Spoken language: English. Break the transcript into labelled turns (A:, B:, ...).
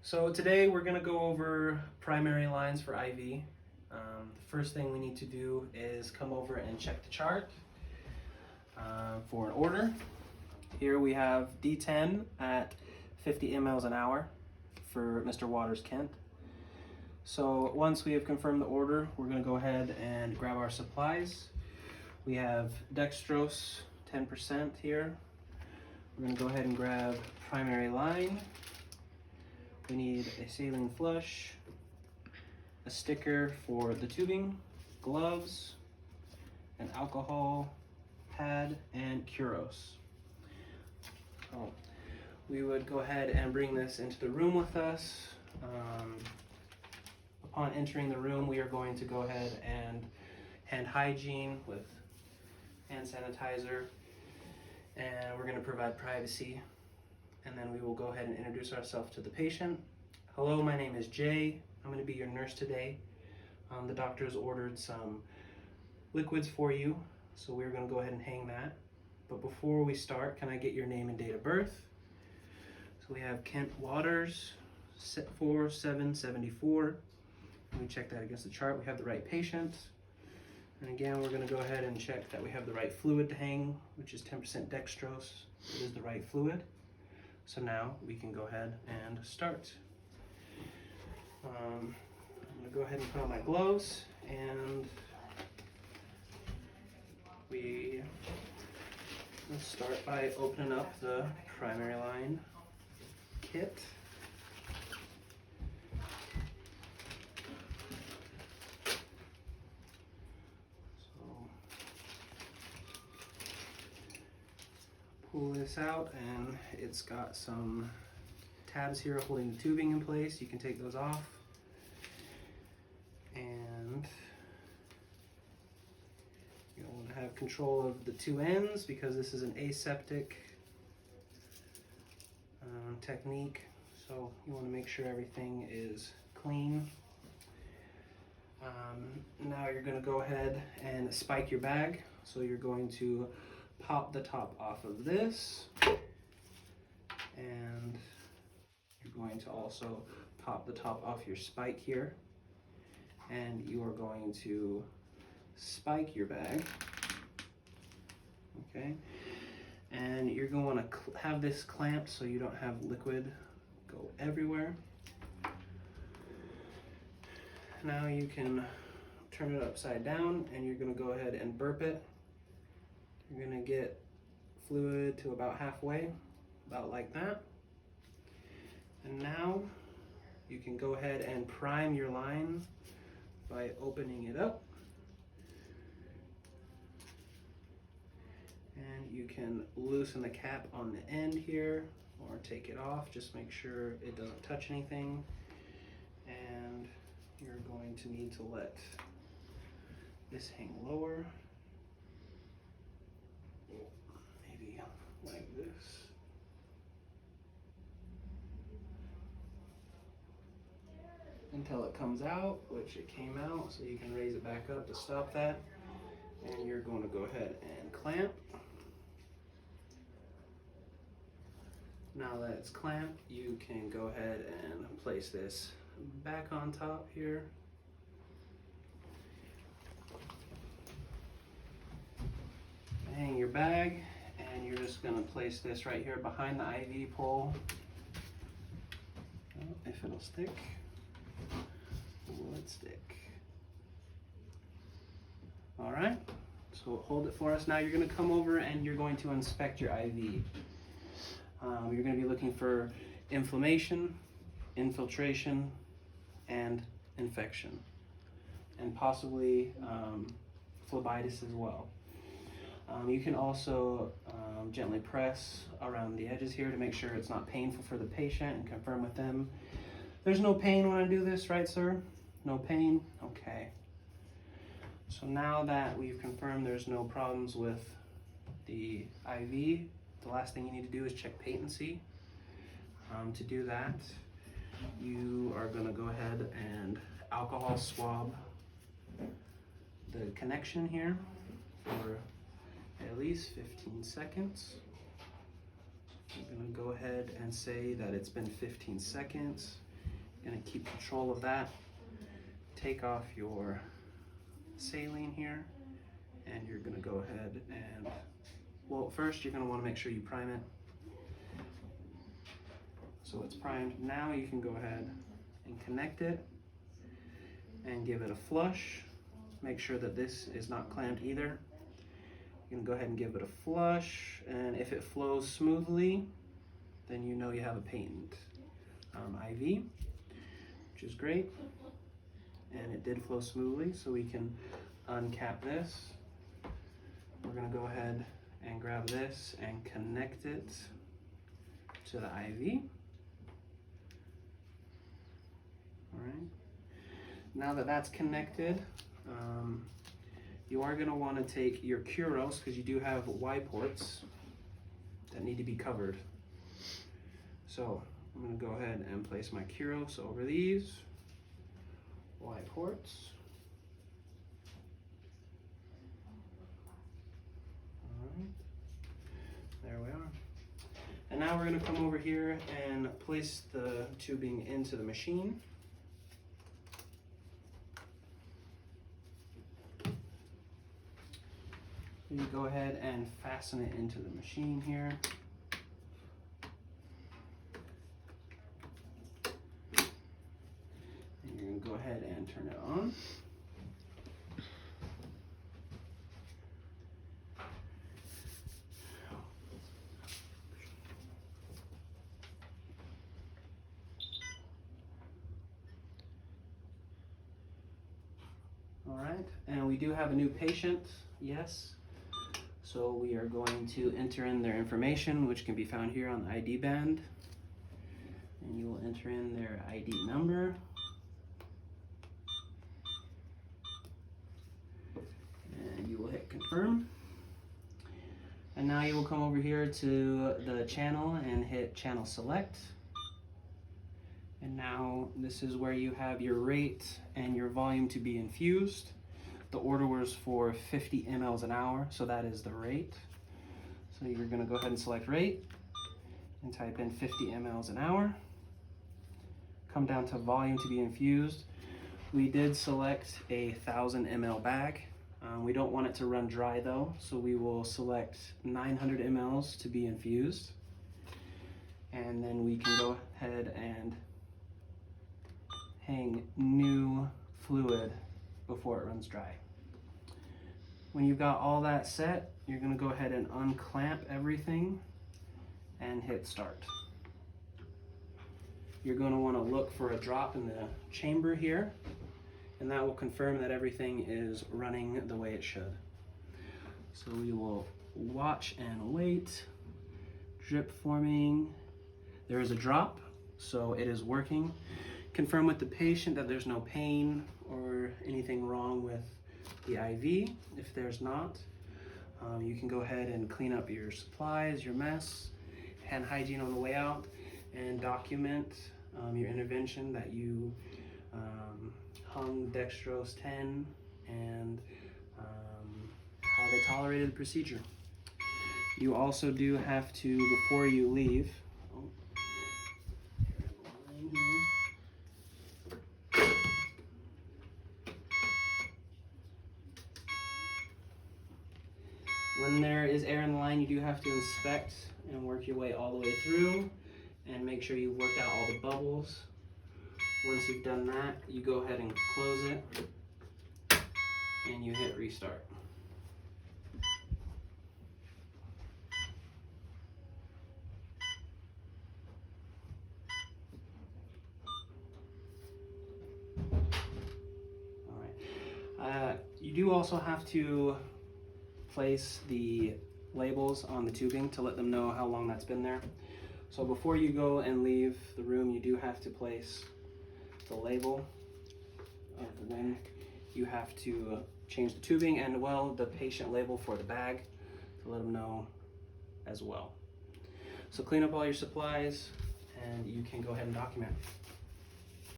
A: So today we're going to go over primary lines for IV. The first thing we need to do is come over and check the chart for an order. Here we have D10 at 50 mLs an hour for Mr. Waters Kent. So once we have confirmed the order, we're going to go ahead and grab our supplies. We have dextrose 10% here. We're going to go ahead and grab primary line. We need a saline flush, a sticker for the tubing, gloves, an alcohol pad, and Curos. So we would go ahead and bring this into the room with us. Upon entering the room, we are going to go ahead and hand hygiene with hand sanitizer, and we're going to provide privacy. And then we will go ahead and introduce ourselves to the patient. Hello, my name is Jay. I'm going to be your nurse today. The doctor has ordered some liquids for you, so we're going to go ahead and hang that. But before we start, can I get your name and date of birth? So we have Kent Waters, 4/7/74. Let me check that against the chart. We have the right patient. And again, we're going to go ahead and check that we have the right fluid to hang, which is 10% dextrose. It is the right fluid. So now we can go ahead and start. I'm going to go ahead and put on my gloves, and let's start by opening up the primary line kit. Pull this out, and it's got some tabs here holding the tubing in place. You can take those off. And you want to have control of the two ends because this is an aseptic technique. So you want to make sure everything is clean. Now you're going to go ahead and spike your bag. So you're going to pop the top off of this, and you're going to also pop the top off your spike here, and you are going to spike your bag, okay? And you're going to have this clamped so you don't have liquid go everywhere. Now you can turn it upside down, and you're going to go ahead and burp it. You're going to get fluid to about halfway, about like that. And now you can go ahead and prime your line by opening it up. And you can loosen the cap on the end here or take it off. Just make sure it doesn't touch anything. And you're going to need to let this hang lower. Like this. Until it comes out, which it came out, so you can raise it back up to stop that. And you're going to go ahead and clamp. Now that it's clamped, you can go ahead and place this back on top here. Hang your bag. And you're just going to place this right here behind the IV pole. If it'll stick, will it stick? All right, so hold it for us. Now you're going to come over and you're going to inspect your IV. You're going to be looking for inflammation, infiltration, and infection, and possibly phlebitis as well. You can also gently press around the edges here to make sure it's not painful for the patient and confirm with them. There's no pain when I do this, right, sir? No pain? Okay. So now that we've confirmed there's no problems with the IV, the last thing you need to do is check patency. To do that, you are going to go ahead and alcohol swab the connection here for at least 15 seconds. I'm going to go ahead and say that it's been 15 seconds. Gonna keep control of that. Take off your saline here, and you're gonna go ahead and, well, first you're gonna wanna make sure you prime it. So it's primed. Now you can go ahead and connect it and give it a flush. Make sure that this is not clamped either. You're gonna go ahead and give it a flush, and if it flows smoothly, then you know you have a patent IV, which is great. And it did flow smoothly, so we can uncap this. We're gonna go ahead and grab this and connect it to the IV. All right. Now that that's connected, you are going to want to take your Curos, because you do have Y ports that need to be covered. So I'm going to go ahead and place my Curos over these Y ports. All right. There we are. And now we're going to come over here and place the tubing into the machine. You go ahead and fasten it into the machine here. And you're going to go ahead and turn it on. All right, and we do have a new patient, yes. So we are going to enter in their information, which can be found here on the ID band. And you will enter in their ID number. And you will hit confirm. And now you will come over here to the channel and hit channel select. And now this is where you have your rate and your volume to be infused. The order was for 50 mLs an hour, so that is the rate. So you're gonna go ahead and select rate and type in 50 mLs an hour. Come down to volume to be infused. We did select a 1000 ml bag. We don't want it to run dry though, so we will select 900 mLs to be infused. And then we can go ahead and hang new fluid before it runs dry. When you've got all that set, you're gonna go ahead and unclamp everything and hit start. You're gonna wanna look for a drop in the chamber here, and that will confirm that everything is running the way it should. So we will watch and wait. Drip forming. There is a drop, so it is working. Confirm with the patient that there's no pain or anything wrong with the IV. If there's not, you can go ahead and clean up your supplies, your mess, hand hygiene on the way out, and document your intervention, that you hung dextrose 10 and how they tolerated the procedure. You also do have to, before you leave, when there is air in the line, you do have to inspect and work your way all the way through and make sure you've worked out all the bubbles. Once you've done that, you go ahead and close it and you hit restart. All right. You do also have to place the labels on the tubing to let them know how long that's been there. So before you go and leave the room, you do have to place the label of when you have to change the tubing, and well, the patient label for the bag, to let them know as well. So clean up all your supplies and you can go ahead and document.